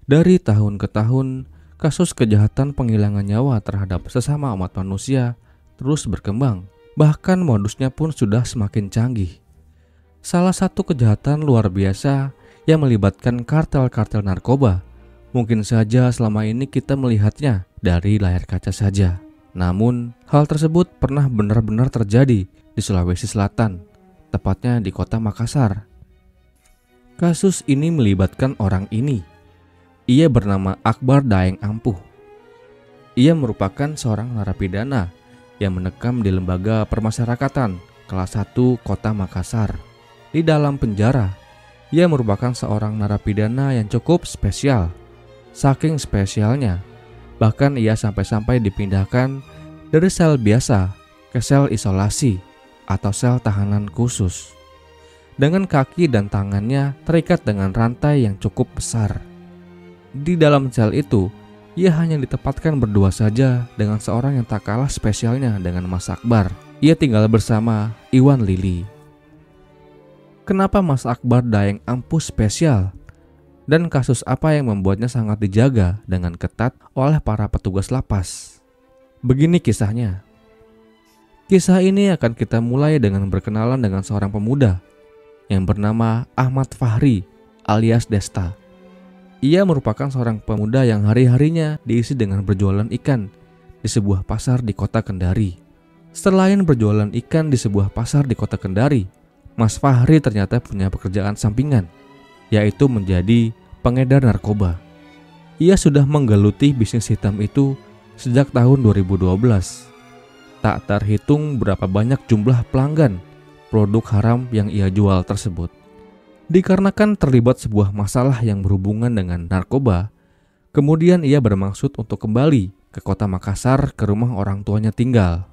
Dari tahun ke tahun, kasus kejahatan penghilangan nyawa terhadap sesama umat manusia terus berkembang. Bahkan modusnya pun sudah semakin canggih. Salah satu kejahatan luar biasa yang melibatkan kartel-kartel narkoba. Mungkin saja selama ini kita melihatnya dari layar kaca saja. Namun, hal tersebut pernah benar-benar terjadi di Sulawesi Selatan, tepatnya di kota Makassar. Kasus ini melibatkan orang ini. Ia bernama Akbar Daeng Ampuh. Ia merupakan seorang narapidana yang menekam di lembaga permasyarakatan kelas 1 kota Makassar. Di dalam penjara, ia merupakan seorang narapidana yang cukup spesial. Saking spesialnya, bahkan ia sampai-sampai dipindahkan dari sel biasa ke sel isolasi atau sel tahanan khusus. Dengan kaki dan tangannya terikat dengan rantai yang cukup besar. Di dalam sel itu, ia hanya ditempatkan berdua saja dengan seorang yang tak kalah spesialnya dengan Mas Akbar. Ia tinggal bersama Iwan Lili. Kenapa Mas Akbar Daeng Ampuh spesial? Dan kasus apa yang membuatnya sangat dijaga dengan ketat oleh para petugas lapas? Begini kisahnya. Kisah ini akan kita mulai dengan berkenalan dengan seorang pemuda yang bernama Ahmad Fahri alias Desta. Ia merupakan seorang pemuda yang hari-harinya diisi dengan berjualan ikan di sebuah pasar di kota Kendari. Selain berjualan ikan di sebuah pasar di kota Kendari, Mas Fahri ternyata punya pekerjaan sampingan, yaitu menjadi pengedar narkoba. Ia sudah menggeluti bisnis hitam itu sejak tahun 2012. Tak terhitung berapa banyak jumlah pelanggan produk haram yang ia jual tersebut. Dikarenakan terlibat sebuah masalah yang berhubungan dengan narkoba, kemudian ia bermaksud untuk kembali ke kota Makassar ke rumah orang tuanya tinggal.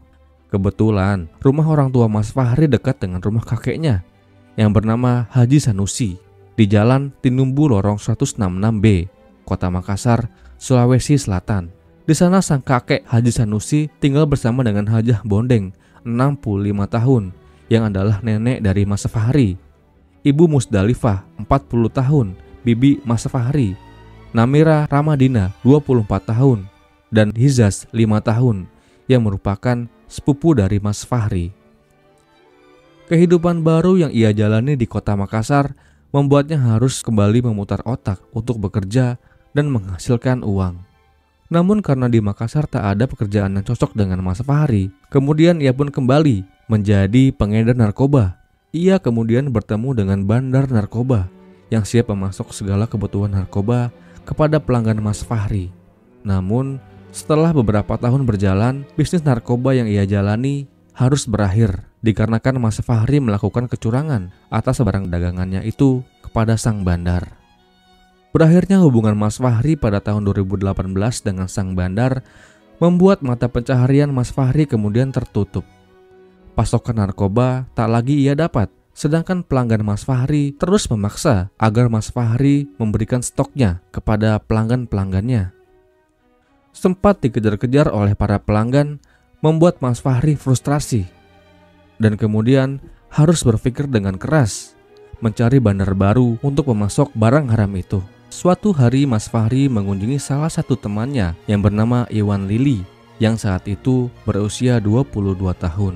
Kebetulan rumah orang tua Mas Fahri dekat dengan rumah kakeknya yang bernama Haji Sanusi di Jalan Tinumbu Lorong 166B, Kota Makassar, Sulawesi Selatan. Di sana sang kakek Haji Sanusi tinggal bersama dengan Hajah Bondeng, 65 tahun, yang adalah nenek dari Mas Fahri. Ibu Musdalifah, 40 tahun, bibi Mas Fahri. Namira Ramadina, 24 tahun, dan Hizaz, 5 tahun, yang merupakan sepupu dari Mas Fahri. Kehidupan baru yang ia jalani di kota Makassar membuatnya harus kembali memutar otak untuk bekerja dan menghasilkan uang. Namun karena di Makassar tak ada pekerjaan yang cocok dengan Mas Fahri, kemudian ia pun kembali menjadi pengedar narkoba. Ia kemudian bertemu dengan bandar narkoba yang siap memasok segala kebutuhan narkoba kepada pelanggan Mas Fahri. Namun, setelah beberapa tahun berjalan, bisnis narkoba yang ia jalani harus berakhir dikarenakan Mas Fahri melakukan kecurangan atas barang dagangannya itu kepada sang bandar. Berakhirnya hubungan Mas Fahri pada tahun 2018 dengan sang bandar membuat mata pencaharian Mas Fahri kemudian tertutup. Pasokan narkoba tak lagi ia dapat, sedangkan pelanggan Mas Fahri terus memaksa agar Mas Fahri memberikan stoknya kepada pelanggan-pelanggannya. Sempat dikejar-kejar oleh para pelanggan, membuat Mas Fahri frustrasi dan kemudian harus berpikir dengan keras mencari bandar baru untuk memasok barang haram itu. Suatu hari Mas Fahri mengunjungi salah satu temannya yang bernama Iwan Lili yang saat itu berusia 22 tahun.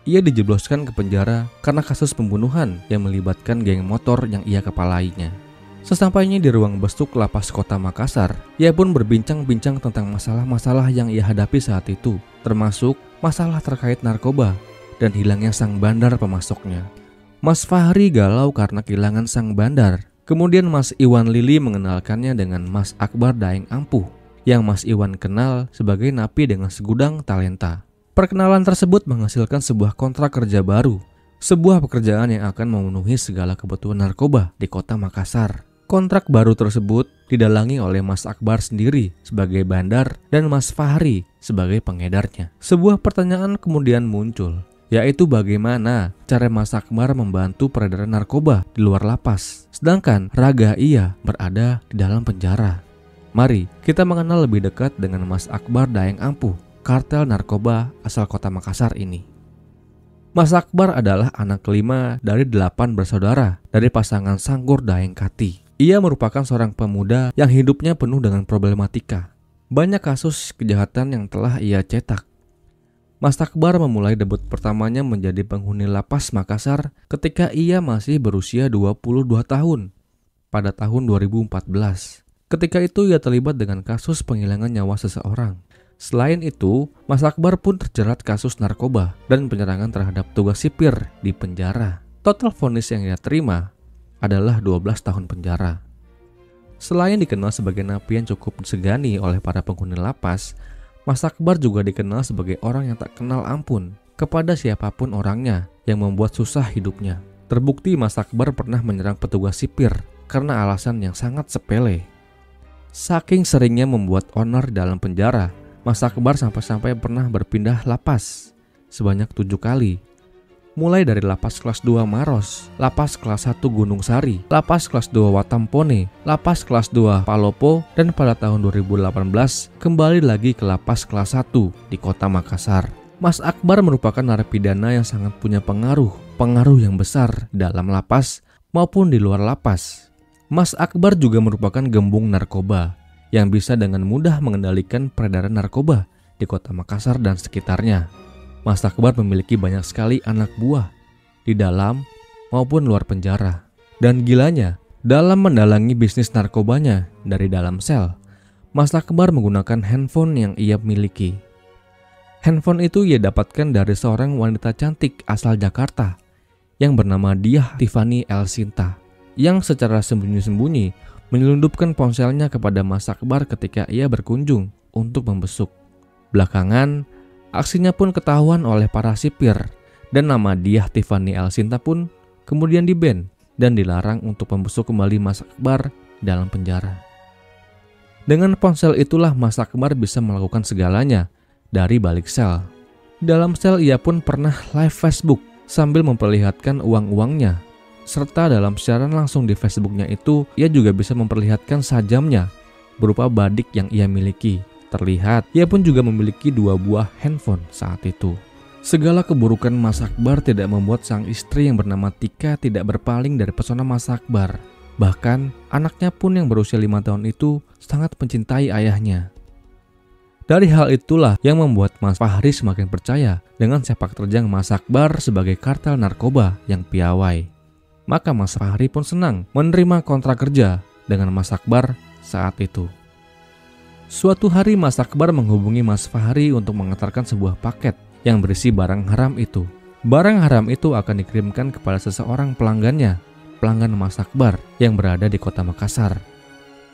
Ia dijebloskan ke penjara karena kasus pembunuhan yang melibatkan geng motor yang ia kepalainya. Sesampainya di ruang besuk lapas kota Makassar, ia pun berbincang-bincang tentang masalah-masalah yang ia hadapi saat itu, termasuk masalah terkait narkoba dan hilangnya sang bandar pemasoknya. Mas Fahri galau karena kehilangan sang bandar. Kemudian Mas Iwan Lili mengenalkannya dengan Mas Akbar Daeng Ampuh, yang Mas Iwan kenal sebagai napi dengan segudang talenta. Perkenalan tersebut menghasilkan sebuah kontrak kerja baru, sebuah pekerjaan yang akan memenuhi segala kebutuhan narkoba di kota Makassar. Kontrak baru tersebut didalangi oleh Mas Akbar sendiri sebagai bandar dan Mas Fahri sebagai pengedarnya. Sebuah pertanyaan kemudian muncul, yaitu bagaimana cara Mas Akbar membantu peredaran narkoba di luar lapas, sedangkan raga ia berada di dalam penjara. Mari kita mengenal lebih dekat dengan Mas Akbar Daeng Ampuh, kartel narkoba asal kota Makassar ini. Mas Akbar adalah anak kelima dari 8 bersaudara dari pasangan Sanggur Daeng Kati. Ia merupakan seorang pemuda yang hidupnya penuh dengan problematika. Banyak kasus kejahatan yang telah ia cetak. Mas Akbar memulai debut pertamanya menjadi penghuni lapas Makassar ketika ia masih berusia 22 tahun pada tahun 2014. Ketika itu ia terlibat dengan kasus penghilangan nyawa seseorang. Selain itu, Mas Akbar pun terjerat kasus narkoba dan penyerangan terhadap tugas sipir di penjara. Total vonis yang ia terima adalah 12 tahun penjara. Selain dikenal sebagai napi yang cukup disegani oleh para penghuni lapas, Mas Akbar juga dikenal sebagai orang yang tak kenal ampun kepada siapapun orangnya yang membuat susah hidupnya. Terbukti Mas Akbar pernah menyerang petugas sipir karena alasan yang sangat sepele. Saking seringnya membuat onar dalam penjara, Mas Akbar sampai-sampai pernah berpindah lapas sebanyak 7 kali. Mulai dari lapas kelas 2 Maros, lapas kelas 1 Gunung Sari, lapas kelas 2 Watampone, lapas kelas 2 Palopo, dan pada tahun 2018 kembali lagi ke lapas kelas 1 di kota Makassar. Mas Akbar merupakan narapidana yang sangat punya pengaruh yang besar dalam lapas maupun di luar lapas. Mas Akbar juga merupakan gembong narkoba yang bisa dengan mudah mengendalikan peredaran narkoba di kota Makassar dan sekitarnya. Mas Akbar memiliki banyak sekali anak buah di dalam maupun luar penjara. Dan gilanya, dalam mendalangi bisnis narkobanya dari dalam sel, Mas Akbar menggunakan handphone yang ia miliki. Handphone itu ia dapatkan dari seorang wanita cantik asal Jakarta yang bernama Diah Tiffany Elsinta, yang secara sembunyi-sembunyi menyelundupkan ponselnya kepada Mas Akbar ketika ia berkunjung untuk membesuk. Belakangan, aksinya pun ketahuan oleh para sipir dan nama Diah Tiffany Elsinta pun kemudian di-ban dan dilarang untuk membesuk kembali Mas Akbar dalam penjara. Dengan ponsel itulah Mas Akbar bisa melakukan segalanya dari balik sel. Dalam sel ia pun pernah live Facebook sambil memperlihatkan uang-uangnya, serta dalam siaran langsung di Facebooknya itu ia juga bisa memperlihatkan sajamnya berupa badik yang ia miliki. Terlihat, ia pun juga memiliki 2 buah handphone saat itu. Segala keburukan Mas Akbar tidak membuat sang istri yang bernama Tika tidak berpaling dari pesona Mas Akbar. Bahkan, anaknya pun yang berusia 5 tahun itu sangat mencintai ayahnya. Dari hal itulah yang membuat Mas Fahri semakin percaya dengan sepak terjang Mas Akbar sebagai kartel narkoba yang piawai. Maka Mas Fahri pun senang menerima kontrak kerja dengan Mas Akbar saat itu. Suatu hari Mas Akbar menghubungi Mas Fahri untuk mengantarkan sebuah paket yang berisi barang haram itu. Barang haram itu akan dikirimkan kepada seseorang pelanggan Mas Akbar yang berada di kota Makassar.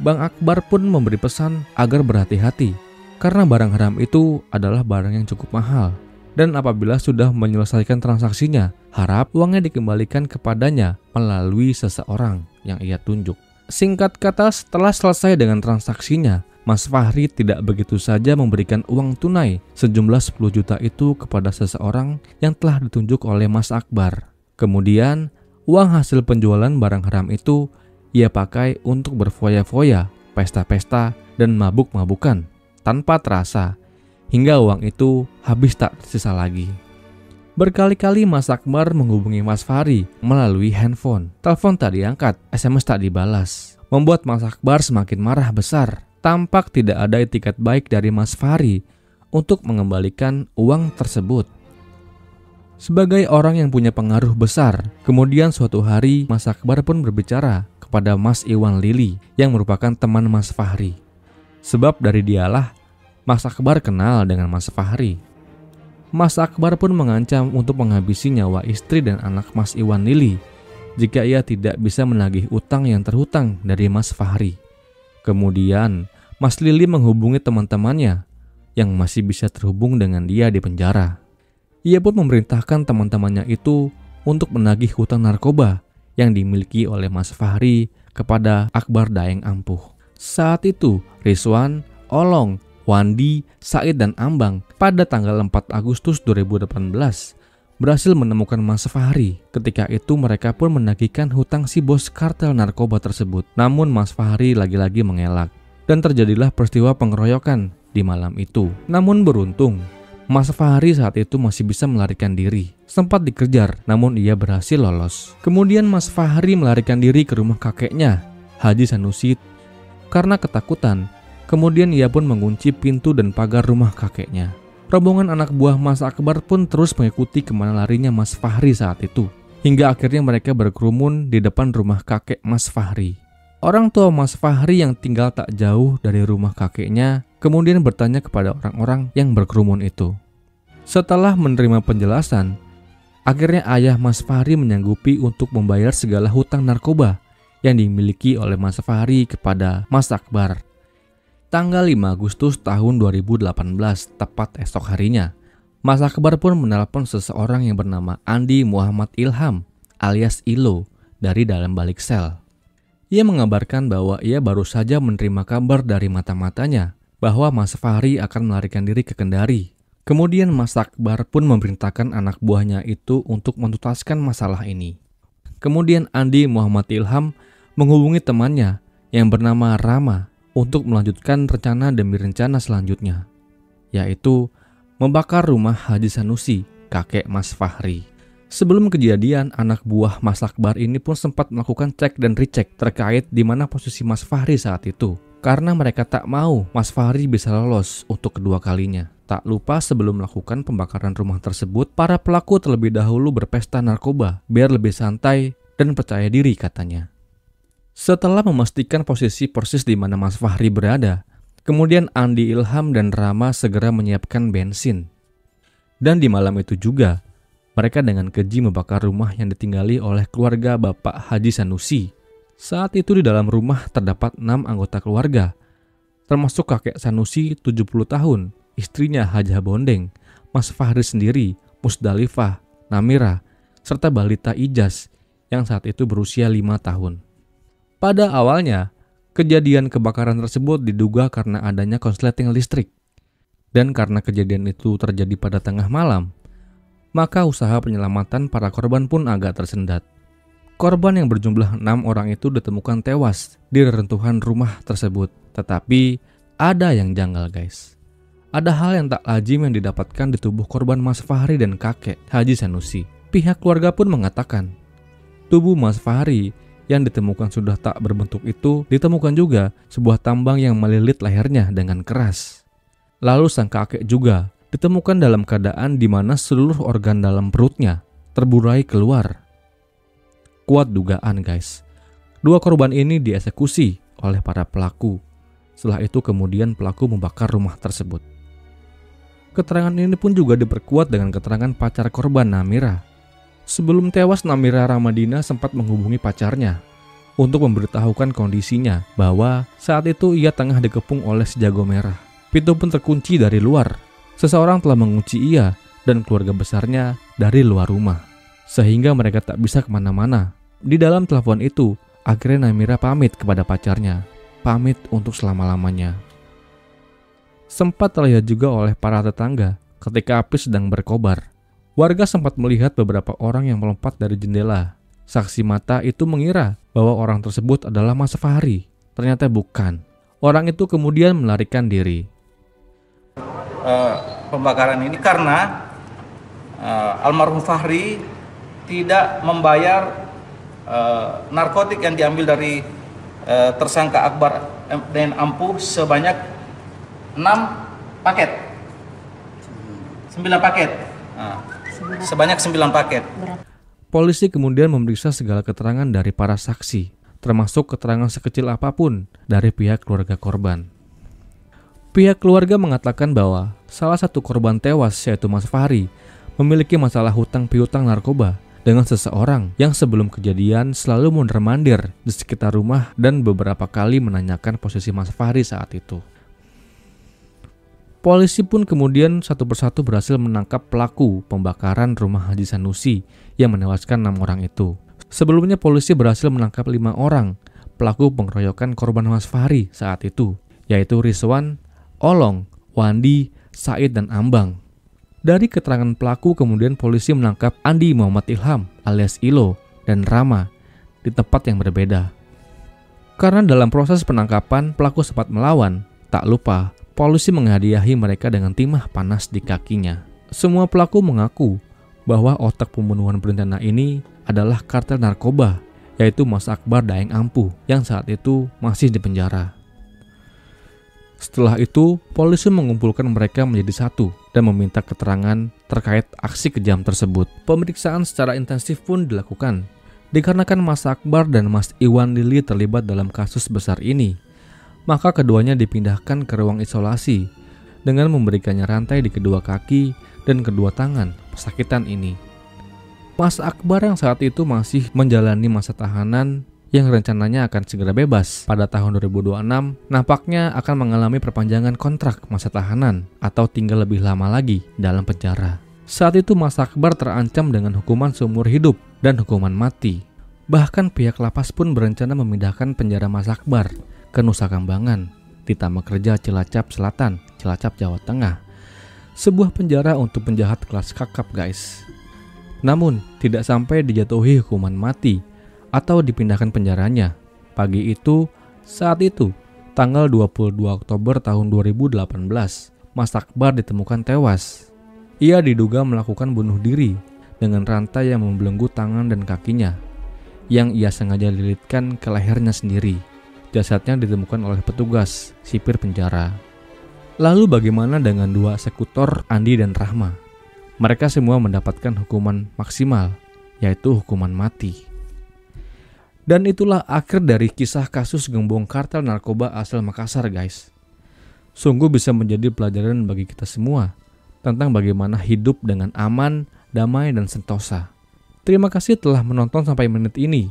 Bang Akbar pun memberi pesan agar berhati-hati karena barang haram itu adalah barang yang cukup mahal. Dan apabila sudah menyelesaikan transaksinya, harap uangnya dikembalikan kepadanya melalui seseorang yang ia tunjuk. Singkat kata, setelah selesai dengan transaksinya, Mas Fahri tidak begitu saja memberikan uang tunai sejumlah 10 juta itu kepada seseorang yang telah ditunjuk oleh Mas Akbar. Kemudian, uang hasil penjualan barang haram itu ia pakai untuk berfoya-foya, pesta-pesta, dan mabuk-mabukan tanpa terasa, hingga uang itu habis tak tersisa lagi. Berkali-kali Mas Akbar menghubungi Mas Fahri melalui handphone. Telepon tak diangkat, SMS tak dibalas, membuat Mas Akbar semakin marah besar. Tampak tidak ada itikat baik dari Mas Fahri untuk mengembalikan uang tersebut. Sebagai orang yang punya pengaruh besar, kemudian suatu hari Mas Akbar pun berbicara kepada Mas Iwan Lili yang merupakan teman Mas Fahri. Sebab dari dialah Mas Akbar kenal dengan Mas Fahri. Mas Akbar pun mengancam untuk menghabisi nyawa istri dan anak Mas Iwan Lili jika ia tidak bisa menagih utang yang terhutang dari Mas Fahri. Kemudian Mas Lili menghubungi teman-temannya yang masih bisa terhubung dengan dia di penjara. Ia pun memerintahkan teman-temannya itu untuk menagih hutang narkoba yang dimiliki oleh Mas Fahri kepada Akbar Daeng Ampuh. Saat itu, Rizwan, Olong, Wandi, Said, dan Ambang pada tanggal 4 Agustus 2018 berhasil menemukan Mas Fahri. Ketika itu mereka pun menagihkan hutang si bos kartel narkoba tersebut. Namun Mas Fahri lagi-lagi mengelak dan terjadilah peristiwa pengeroyokan di malam itu. Namun beruntung, Mas Fahri saat itu masih bisa melarikan diri. Sempat dikejar, namun ia berhasil lolos. Kemudian Mas Fahri melarikan diri ke rumah kakeknya Haji Sanusi karena ketakutan. Kemudian ia pun mengunci pintu dan pagar rumah kakeknya. Rombongan anak buah Mas Akbar pun terus mengikuti kemana larinya Mas Fahri saat itu. Hingga akhirnya mereka berkerumun di depan rumah kakek Mas Fahri. Orang tua Mas Fahri yang tinggal tak jauh dari rumah kakeknya kemudian bertanya kepada orang-orang yang berkerumun itu. Setelah menerima penjelasan, akhirnya ayah Mas Fahri menyanggupi untuk membayar segala hutang narkoba yang dimiliki oleh Mas Fahri kepada Mas Akbar. Tanggal 5 Agustus tahun 2018, tepat esok harinya, Mas Akbar pun menelpon seseorang yang bernama Andi Muhammad Ilham alias Ilo dari dalam balik sel. Ia mengabarkan bahwa ia baru saja menerima kabar dari mata-matanya bahwa Mas Fahri akan melarikan diri ke Kendari. Kemudian Mas Akbar pun memerintahkan anak buahnya itu untuk menuntaskan masalah ini. Kemudian Andi Muhammad Ilham menghubungi temannya yang bernama Rama untuk melanjutkan rencana demi rencana selanjutnya, yaitu membakar rumah Haji Sanusi, kakek Mas Fahri. Sebelum kejadian, anak buah Mas Akbar ini pun sempat melakukan cek dan recheck terkait di mana posisi Mas Fahri saat itu, karena mereka tak mau Mas Fahri bisa lolos untuk kedua kalinya. Tak lupa sebelum melakukan pembakaran rumah tersebut, para pelaku terlebih dahulu berpesta narkoba biar lebih santai dan percaya diri katanya. Setelah memastikan posisi persis di mana Mas Fahri berada, kemudian Andi Ilham dan Rama segera menyiapkan bensin. Dan di malam itu juga, mereka dengan keji membakar rumah yang ditinggali oleh keluarga Bapak Haji Sanusi. Saat itu di dalam rumah terdapat 6 anggota keluarga, termasuk kakek Sanusi 70 tahun, istrinya Hajah Bondeng, Mas Fahri sendiri, Musdalifah, Namira, serta balita Ijaz yang saat itu berusia 5 tahun. Pada awalnya, kejadian kebakaran tersebut diduga karena adanya konsleting listrik. Dan karena kejadian itu terjadi pada tengah malam, maka usaha penyelamatan para korban pun agak tersendat. Korban yang berjumlah 6 orang itu ditemukan tewas di reruntuhan rumah tersebut. Tetapi ada yang janggal guys. Ada hal yang tak lazim yang didapatkan di tubuh korban Mas Fahri dan kakek Haji Sanusi. Pihak keluarga pun mengatakan, tubuh Mas Fahri yang ditemukan sudah tak berbentuk itu ditemukan juga sebuah tambang yang melilit lehernya dengan keras. Lalu sang kakek juga ditemukan dalam keadaan di mana seluruh organ dalam perutnya terburai keluar. Kuat dugaan guys, 2 korban ini dieksekusi oleh para pelaku. Setelah itu kemudian pelaku membakar rumah tersebut. Keterangan ini pun juga diperkuat dengan keterangan pacar korban Namira. Sebelum tewas, Namira Ramadina sempat menghubungi pacarnya untuk memberitahukan kondisinya bahwa saat itu ia tengah dikepung oleh si jago merah. Pintu pun terkunci dari luar. Seseorang telah mengunci ia dan keluarga besarnya dari luar rumah, sehingga mereka tak bisa kemana-mana. Di dalam telepon itu, akhirnya Namira pamit kepada pacarnya, pamit untuk selama-lamanya. Sempat terlihat juga oleh para tetangga ketika api sedang berkobar. Warga sempat melihat beberapa orang yang melompat dari jendela. Saksi mata itu mengira bahwa orang tersebut adalah Mas Fahri. Ternyata bukan. Orang itu kemudian melarikan diri. Pembakaran ini karena almarhum Fahri tidak membayar narkotik yang diambil dari tersangka Akbar dan Ampuh sebanyak 6 paket. 9 paket. Sebanyak 9 paket. Polisi kemudian memeriksa segala keterangan dari para saksi, termasuk keterangan sekecil apapun dari pihak keluarga korban. Pihak keluarga mengatakan bahwa salah satu korban tewas, yaitu Mas Fahri, memiliki masalah hutang piutang narkoba dengan seseorang yang sebelum kejadian selalu mondar-mandir di sekitar rumah dan beberapa kali menanyakan posisi Mas Fahri saat itu. Polisi pun kemudian satu persatu berhasil menangkap pelaku pembakaran rumah Haji Sanusi yang menewaskan 6 orang itu. Sebelumnya polisi berhasil menangkap 5 orang pelaku pengeroyokan korban Mas Fahri saat itu, yaitu Rizwan, Olong, Wandi, Said, dan Ambang. Dari keterangan pelaku kemudian polisi menangkap Andi Muhammad Ilham alias Ilo dan Rama di tempat yang berbeda. Karena dalam proses penangkapan pelaku sempat melawan, tak lupa polisi menghadiahi mereka dengan timah panas di kakinya. Semua pelaku mengaku bahwa otak pembunuhan berencana ini adalah kartel narkoba yaitu Mas Akbar Daeng Ampuh yang saat itu masih di penjara. Setelah itu, polisi mengumpulkan mereka menjadi satu dan meminta keterangan terkait aksi kejam tersebut. Pemeriksaan secara intensif pun dilakukan. Dikarenakan Mas Akbar dan Mas Iwan Lili terlibat dalam kasus besar ini, maka keduanya dipindahkan ke ruang isolasi dengan memberikannya rantai di kedua kaki dan kedua tangan pesakitan ini. Mas Akbar yang saat itu masih menjalani masa tahanan yang rencananya akan segera bebas pada tahun 2026, nampaknya akan mengalami perpanjangan kontrak masa tahanan atau tinggal lebih lama lagi dalam penjara. Saat itu Mas Akbar terancam dengan hukuman seumur hidup dan hukuman mati. Bahkan pihak lapas pun berencana memindahkan penjara Mas Akbar ke Nusa Kambangan di Tamakerja Cilacap Selatan, Cilacap, Jawa Tengah. Sebuah penjara untuk penjahat kelas kakap, guys. Namun, tidak sampai dijatuhi hukuman mati atau dipindahkan penjaranya. Pagi itu, saat itu, tanggal 22 Oktober tahun 2018, Mas Akbar ditemukan tewas. Ia diduga melakukan bunuh diri dengan rantai yang membelenggu tangan dan kakinya, yang ia sengaja lilitkan ke lehernya sendiri. Jasadnya ditemukan oleh petugas sipir penjara. Lalu bagaimana dengan dua eksekutor, Andi dan Rahma? Mereka semua mendapatkan hukuman maksimal, yaitu hukuman mati. Dan itulah akhir dari kisah kasus gembong kartel narkoba asal Makassar, guys. Sungguh bisa menjadi pelajaran bagi kita semua tentang bagaimana hidup dengan aman, damai, dan sentosa. Terima kasih telah menonton sampai menit ini.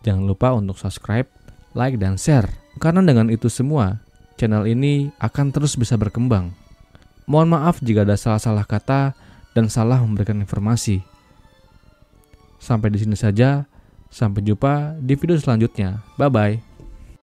Jangan lupa untuk subscribe, like, dan share. Karena dengan itu semua, channel ini akan terus bisa berkembang. Mohon maaf jika ada salah-salah kata dan salah memberikan informasi. Sampai di sini saja. Sampai jumpa di video selanjutnya. Bye-bye.